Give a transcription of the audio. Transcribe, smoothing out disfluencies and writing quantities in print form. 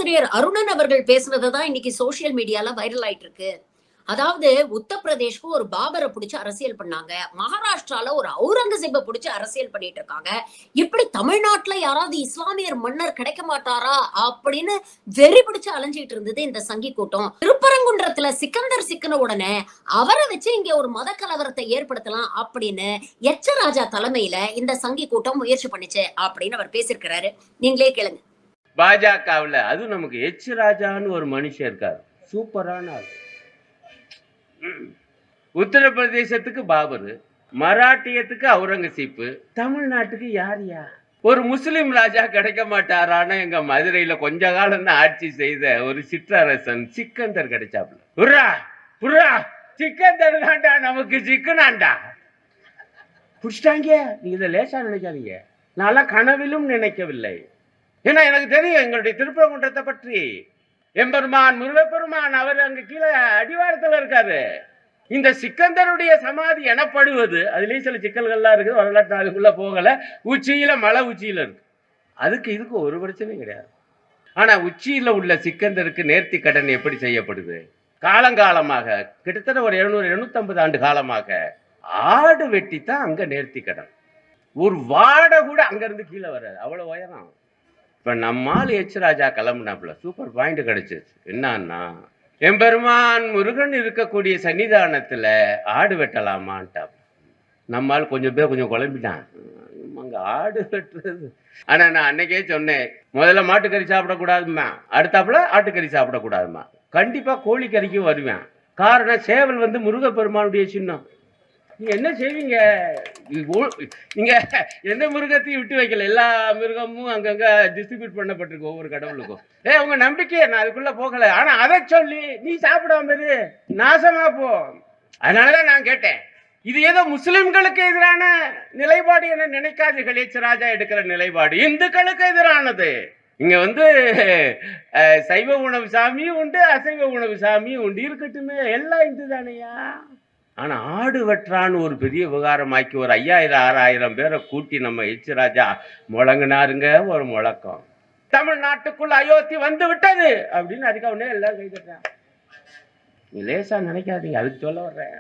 பேராசிரியர் அருணன் அவர்கள் பேசுனதுதான் இன்னைக்கு சோசியல் மீடியால வைரல் ஆயிட்டு இருக்கு. அதாவது உத்தரப்பிரதேஷ்க்கு ஒரு பாபரை புடிச்சு அரசியல் பண்ணாங்க. மகாராஷ்டிரால ஒரு அவுரங்கசீப்பை புடிச்சு அரசியல் பண்ணிட்டு இருக்காங்க. இப்படி தமிழ்நாட்டுல யாராவது இஸ்லாமியர் மன்னர் கிடைக்க மாட்டாரா அப்படின்னு வெறி பிடிச்சு அலைஞ்சிட்டு இருந்தது இந்த சங்கி கூட்டம். திருப்பரங்குன்றத்துல சிக்கந்தர் சிக்கின உடனே அவரை வச்சு இங்க ஒரு மத கலவரத்தை ஏற்படுத்தலாம் அப்படின்னு எச்ச ராஜா தலைமையில இந்த சங்கி கூட்டம் முயற்சி பண்ணுச்சு அப்படின்னு அவர் பேசியிருக்கிறாரு. நீங்களே கேளுங்க. பாஜகவுல அது நமக்கு எச் ராஜான்னு ஒரு மனுஷன் இருக்காரு, சூப்பரான ஆள். உத்தரப்பிரதேசத்துக்கு பாபரு, மராட்டியத்துக்கு அவுரங்கசீப்பு, தமிழ்நாட்டுக்கு யார்? ஒரு முஸ்லிம் ராஜா கிடைக்க மாட்டாரான எங்க மதுரையில கொஞ்ச காலம் ஆட்சி செய்த ஒரு சிற்றரசன் சிக்கந்தர் கிடைச்சாப்ல. புர்ரா புர்ரா சிக்கந்தர் தான்டா நமக்கு சிக்கனாண்டா. புடிச்சிட்டாங்க. நீங்க இதை லேசா நினைக்காதீங்க. நான் கனவிலும் நினைக்கவில்லை. ஏன்னா எனக்கு தெரியும் எங்களுடைய திருப்பரங்குன்றத்தை பற்றி. எம்பெருமான் முருகப்பெருமான் அவர் அங்க கீழே அடிவாரத்தில் இருக்காரு. இந்த சிக்கந்தருடைய சமாதி எனப்படுவது, அதுலயும் சில சிக்கல்கள்லாம் இருக்குது, வரலாற்று அதுக்குள்ள போகல. உச்சியில மலை உச்சியில இருக்கு. அதுக்கு இதுக்கு ஒரு பிரச்சனையும் கிடையாது. ஆனா உச்சியில உள்ள சிக்கந்தருக்கு நேர்த்தி கடன் எப்படி செய்யப்படுது? காலங்காலமாக கிட்டத்தட்ட ஒரு 700-750 ஆண்டு காலமாக ஆடு வெட்டி தான் அங்க நேர்த்தி கடன். ஒரு வாடை கூட அங்க இருந்து கீழே வராது, அவ்வளவு உயரம். இப்ப நம்மால் எச் ராஜா கிளம்புனாப்புல சூப்பர் பாயிண்ட் கிடைச்சிச்சு. என்னன்னா, எம்பெருமான் முருகன் இருக்கக்கூடிய சன்னிதானத்துல ஆடு வெட்டலாமான்ட்டாப்ல. நம்மால் கொஞ்சம் பேர் கொஞ்சம் குழம்பிட்டான், அங்க ஆடு வெட்டுறது. ஆனா நான் அன்னைக்கே சொன்னேன், முதல்ல மாட்டுக்கறி சாப்பிடக்கூடாதுமா, அடுத்தாப்புல ஆட்டுக்கறி சாப்பிடக்கூடாதுமா. கண்டிப்பா கோழிக்கறிக்கும் வருவேன். காரணம், சேவல் வந்து முருகப்பெருமானுடைய சின்னம். நீங்க என்ன செய்வீங்க? நீங்க எந்த மிருகத்தையும் விட்டு வைக்கல, எல்லா மிருகமும் அங்கங்க டிஸ்ட்ரிபியூட் பண்ணப்பட்டிருக்கு ஒவ்வொரு கடவுளுக்கும். உங்க நம்பிக்கையை நான் அதுக்குள்ள போகல. ஆனா அதை சொல்லி நீ சாப்பிடாம இரு, நாசமா போ. அதனாலதான் நான் கேட்டேன், இது ஏதோ முஸ்லிம்களுக்கு எதிரான நிலைப்பாடு என நினைக்காதீர்கள். எச் ராஜா எடுக்கிற நிலைப்பாடு இந்துக்களுக்கு எதிரானது. இங்க வந்து சைவ உணவு சாமியும் உண்டு, அசைவ உணவு சாமியும் உண்டு. இருக்கட்டுமே, எல்லாம் இந்து தானையா. ஆனா ஆடு வெட்டுறான்னு ஒரு பெரிய விவகாரமாக்கி ஒரு 5000-6000 பேரை கூட்டி நம்ம எச் ராஜா முழங்கினாருங்க. ஒரு முழக்கம், தமிழ்நாட்டுக்குள்ள அயோத்தி வந்து விட்டது அப்படின்னு அதுக்கு அவனே எல்லாம் கை தட்டான். நீ லேசா நினைக்காதீங்க, அதுக்கு சொல்ல வர்றேன்.